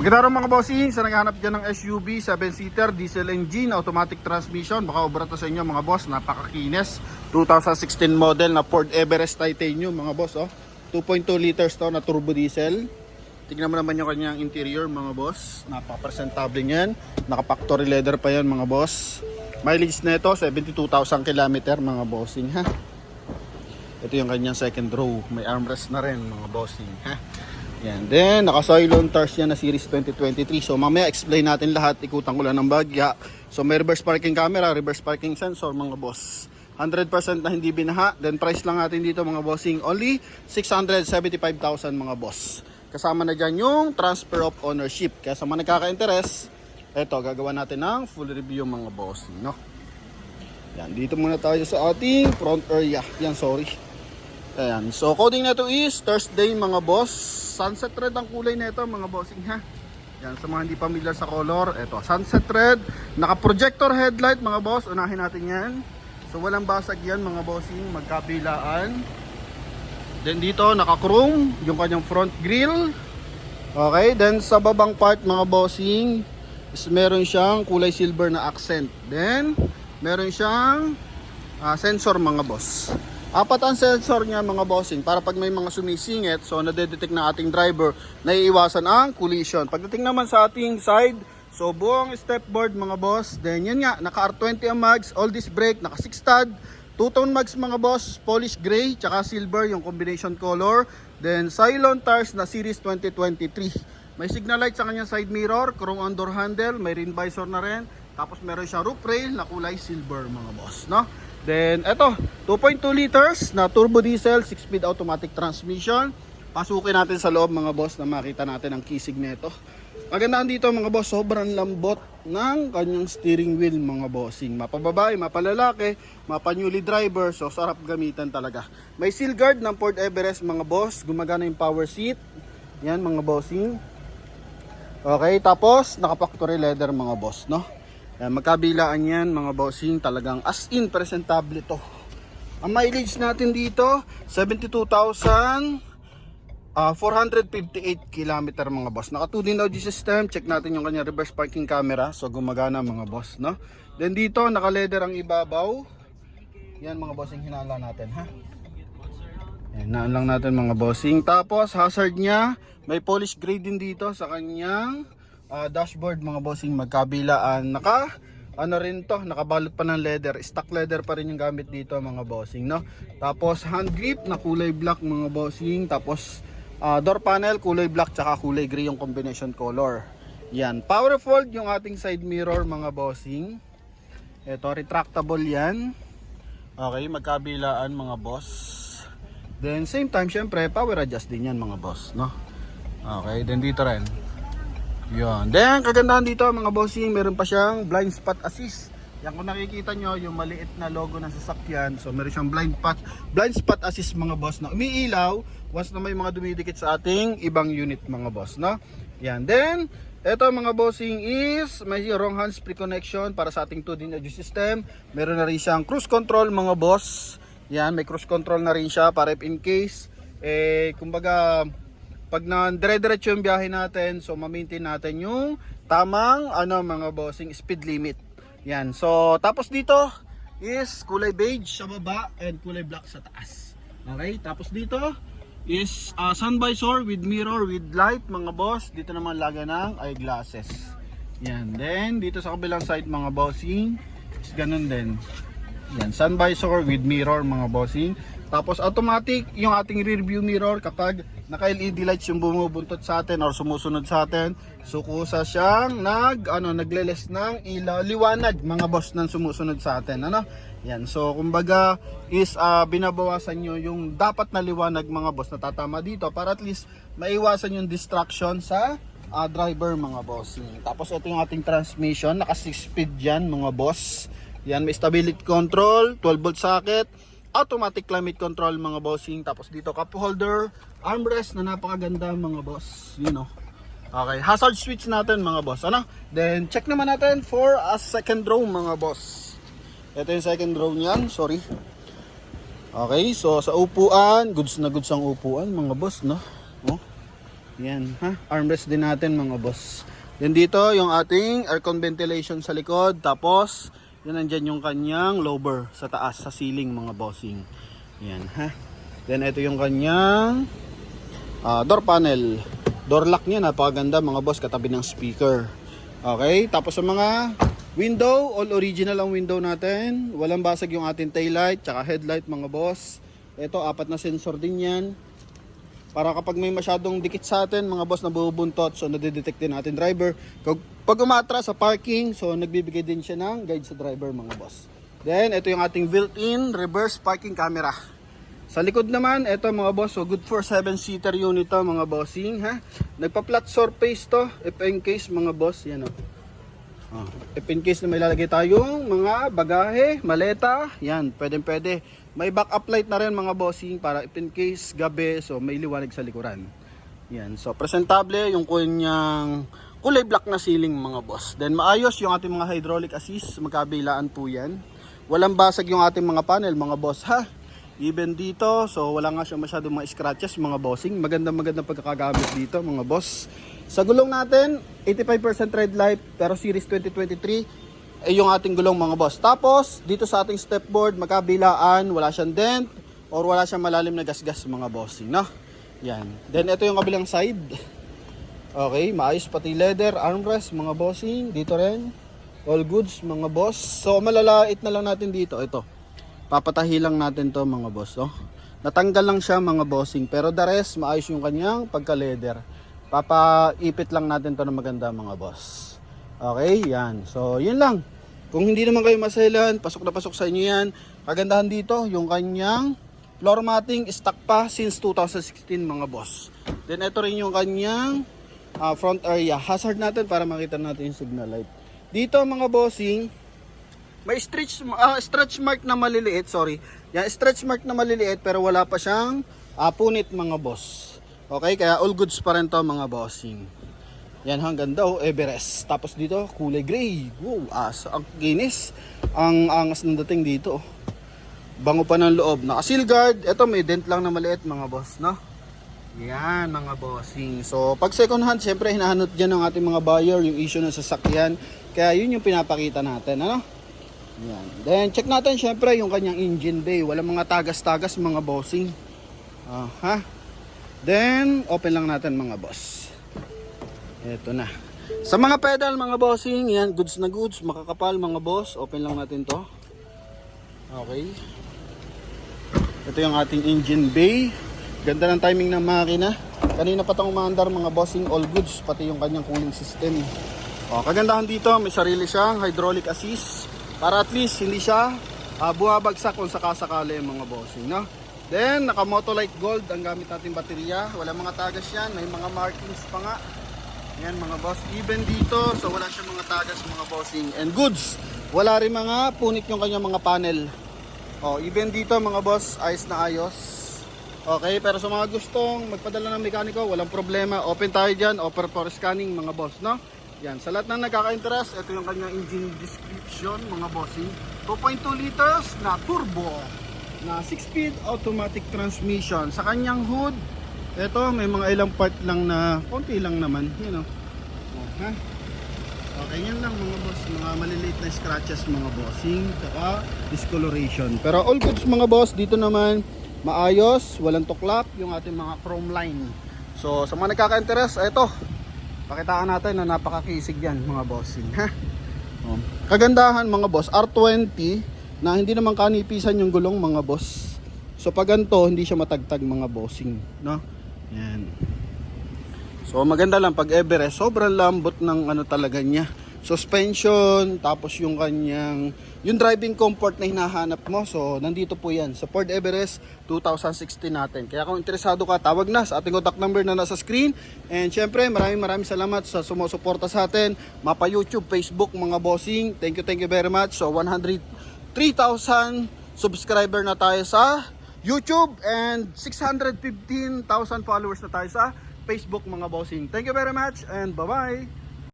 Magandang araw mga bossing, sa naghahanap dyan ng SUV, 7-seater, diesel engine, automatic transmission. Baka obra to sa inyo mga boss, napakakinis. 2016 model na Ford Everest Titanium mga boss. 2.2 liters to na turbo diesel. Tignan mo naman yung kanyang interior mga boss. Napaka-presentable niyan. Naka-factory leather pa yan mga boss. Mileage na ito, 72,000 km mga bossing ha. Ito yung kanyang second row. May armrest na rin mga bossing ha. Yan. Then, naka-Cylon Tars yan na Series 2023. So, mamaya explain natin lahat. Ikutan ko lang ng bagya. So, may reverse parking camera, reverse parking sensor, mga boss. 100% na hindi binaha. Then, price lang natin dito, mga bossing. Only 675,000, mga boss. Kasama na dyan yung transfer of ownership. Kaya sa mga nagkaka-interest, eto, gagawa natin ng full review, mga bossing, no? Yan. Dito muna tayo sa ating front area. Yan, sorry. Ayan. So, coding na ito is Thursday, mga boss. Sunset red ang kulay nito mga bossing ha. Yan, sa mga hindi familiar sa color, ito sunset red, naka projector headlight mga boss. Unahin natin yan. So walang basag yan mga bossing, magkabilaan. Then dito naka chrome yung kanyang front grille. Okay, then sa babang part mga bossing is meron siyang kulay silver na accent. Then meron siyang sensor mga boss. Apat ang sensor niya mga bossing para pag may mga sumisingit, so nadedetect na ating driver, naiiwasan ang collision. Pagdating naman sa ating side, so buong stepboard mga boss, then yun nga, naka R20 ang mags, all disc brake, naka 6 stud, 2-tone mags mga boss, polish gray, tsaka silver yung combination color, then Cylon Tars na Series 2023. May signal light sa kanyang side mirror, chrome on door handle, may rim visor na rin, tapos meron siya roof rail na kulay silver mga boss, no? Then, eto, 2.2 liters na turbo diesel, 6-speed automatic transmission. Pasukin natin sa loob mga boss na makita natin ang kisig nito. Magandaan dito mga boss, sobrang lambot ng kanyang steering wheel mga bossing. Mapababae, mapalalaki, mapanyuli driver, so sarap gamitan talaga. May seal guard ng Ford Everest mga boss, gumagana yung power seat. Yan mga bossing. Okay, tapos naka-factory leather mga boss, no? Magkabilaan yan mga bossing, talagang as in presentable to. Ang mileage natin dito 72,458 km mga boss. Naka 2D na audio system. Check natin yung kanya reverse parking camera, so gumagana mga boss, no? Then dito naka leather ang ibabaw. Yan mga bossing, hinala natin ha. Yan, naan lang natin mga bossing. Tapos hazard nya, may polish gray din dito sa kanyang dashboard mga bossing, magkabilaan. Nakabalot pa ng leather, stock leather pa rin yung gamit dito mga bossing, no? Tapos hand grip na kulay black mga bossing. Tapos door panel kulay black tsaka kulay gray yung combination color. Yan, power fold yung ating side mirror mga bossing. Ito retractable yan. Okay, magkabilaan mga boss. Then same time syempre power adjust din yan mga boss, no? Okay, then dito rin. Yun. Then, kagandahan dito mga bossing, meron pa siyang blind spot assist. Yan, kung nakikita nyo, yung maliit na logo ng sasakyan. So, meron siyang blind spot assist mga boss na umiilaw once na may mga dumidikit sa ating ibang unit mga boss, no? Yan. Then, eto mga bossing is may wrong hands free connection para sa ating 2D audio system. Meron na rin siyang cruise control mga boss. Yan, may cruise control na rin siya para if in case, kumbaga, pag dire-diretso yung biyahe natin, so ma-maintain natin yung tamang mga bossing speed limit. Yan. So tapos dito is kulay beige sa baba and kulay black sa taas. Okay? Tapos dito is sun visor with mirror with light mga boss. Dito naman lagay ng eyeglasses. Yan. Then dito sa kabilang side mga bossing is ganun din. Yan, sun visor with mirror mga bossing. Tapos automatic yung ating rear view mirror kapag naka-LED lights yung bumubuntot sa atin or sumusunod sa atin. So kusa siyang nagle-less ng ilaw, liwanag mga boss nang sumusunod sa atin, ano? Yan. So kumbaga is binabawasan nyo yung dapat na liwanag mga boss na tatama dito para at least maiwasan yung distraction sa driver mga boss. Tapos ito yung ating transmission, naka 6 speed yan mga boss. Yan, may stability control, 12 volt socket, automatic climate control mga bossing. Tapos dito cup holder, armrest na napakaganda mga boss, you know. Okay, hazard switch natin mga boss, ano? Then check naman natin for a second row mga boss. Ito yung second row niyan, sorry. Okay, so sa upuan, goods na goods ang upuan mga boss, no? Oh. Yan, ha? Armrest din natin mga boss. Then dito yung ating aircon ventilation sa likod. Tapos, yan nandyan yung kanyang lower sa taas, sa ceiling mga bossing. Yan, ha? Then ito yung kanyang door panel. Door lock niya, napakaganda mga boss, katabi ng speaker. Okay, tapos sa mga window, all original ang window natin. Walang basag yung ating taillight, tsaka headlight mga boss. Ito, 4 na sensor din yan. Para kapag may masyadong dikit sa atin, mga boss, na bubuntot, so nadidetect din natin driver. Pag umatras sa parking, so nagbibigay din siya ng guide sa driver mga boss. Then, ito yung ating built-in reverse parking camera. Sa likod naman, ito mga boss, so good for 7-seater unit to mga bossing, ha? Nagpa-flat surface to, if in case mga boss, yan o. If in case na may lalagay tayong mga bagahe, maleta, yan, pwede. May backup light na rin mga bossing para if in case gabi, so may liwanag sa likuran. Yan, so presentable yung kanyang kulay black na ceiling mga boss. Then maayos yung ating mga hydraulic assist, magkabilaan po yan. Walang basag yung ating mga panel mga boss, ha? Even dito, so wala nga siya masyadong mga scratches mga bossing. Magandang pagkakagamit dito mga boss. Sa gulong natin, 85% red light pero series 2023 ay yung ating gulong mga boss. Tapos, dito sa ating step board, magkabilaan, wala siyang dent or wala siyang malalim na gasgas mga bossing, no? Yan. Then, ito yung kabilang side. Okay, maayos pati leather, armrest mga bossing. Dito rin, all goods mga boss. So, malalait na lang natin dito. Ito, papatahi lang natin to mga boss, oh. Natanggal lang siya mga bossing, pero the rest, maayos yung kanyang pagka-leather. Papaipit lang natin to na maganda mga boss. Okay, yan. So, yun lang. Kung hindi naman kayo maselan, pasok na pasok sa inyo yan. Kagandahan dito, yung kanyang floor matting, stock pa since 2016 mga boss. Then, ito rin yung kanyang front area. Hazard natin para makita natin yung signal light. Dito mga bossing, may stretch mark na maliliit, sorry. Yan, stretch mark na maliliit pero wala pa siyang punit mga boss. Okay, kaya all goods pa rin to mga bossing. Yan, hanggang daw Everest. Tapos dito, kulay gray. Wow, ang ginis. Ang angas ng dating dito. Bango pa ng loob. Naka-seal guard. Ito, may dent lang na maliit mga boss, no? Yan, mga bossing. So, pag second hand, syempre, hinahanot dyan ng ating mga buyer yung issue ng sasakyan. Kaya yun yung pinapakita natin, ano? Yan. Then, check natin, syempre, yung kanyang engine bay. Walang mga tagas-tagas, mga bossing. Then, open lang natin, mga boss. Ito na. Sa mga pedal mga bossing, yan, goods na goods, makakapal mga boss. Open lang natin to. Okay. Ito yung ating engine bay. Ganda ng timing ng makina. Kanina pa itong umaandar mga bossing, all goods, pati yung kanyang cooling system. Kagandahan dito, may sarili siyang hydraulic assist. Para at least hindi siya buwabagsak kung sakasakali mga bossing, no? Then, naka Motolite Gold ang gamit nating baterya. Wala mga tagas yan, may mga markings pa nga. Yan mga boss, even dito, so wala siyang mga tagas mga bossing. And goods, wala rin mga punit yung kanyang mga panel. Even dito mga boss, ayos na ayos. Okay, pero sa mga gustong magpadala ng mekaniko, walang problema. Open tayo dyan, offer for scanning mga boss, no? Yan, sa lahat ng nagkaka-interest, ito yung kanyang engine description mga bossing. 2.2 liters na turbo, na 6-speed automatic transmission. Sa kanyang hood, ito, may mga ilang part lang na, konti lang naman, you know. Okay, yan lang mga boss, mga maliliit na scratches mga bossing, saka discoloration. Pero all goods mga boss, dito naman, maayos, walang tuklap, yung ating mga chrome line. So, sa mga nagkaka-interest, ito, pakitaan natin na napakakisig yan mga bossing, ha? Kagandahan mga boss, R20, na hindi naman kanipisan yung gulong mga boss. So, pag ganito, hindi siya matagtag mga bossing, no? Yan. So maganda lang pag Everest, sobrang lambot ng ano talaga niya. Suspension, tapos yung kanyang yung driving comfort na hinahanap mo. So nandito po 'yan sa Ford Everest 2016 natin. Kaya kung interesado ka, tawag na sa ating contact number na nasa screen. And syempre, maraming salamat sa sumusuporta sa atin, mapa YouTube, Facebook mga bossing. Thank you very much. So 103,000 subscriber na tayo sa YouTube and 615,000 followers na tayo sa Facebook mga bossing. Thank you very much and bye-bye!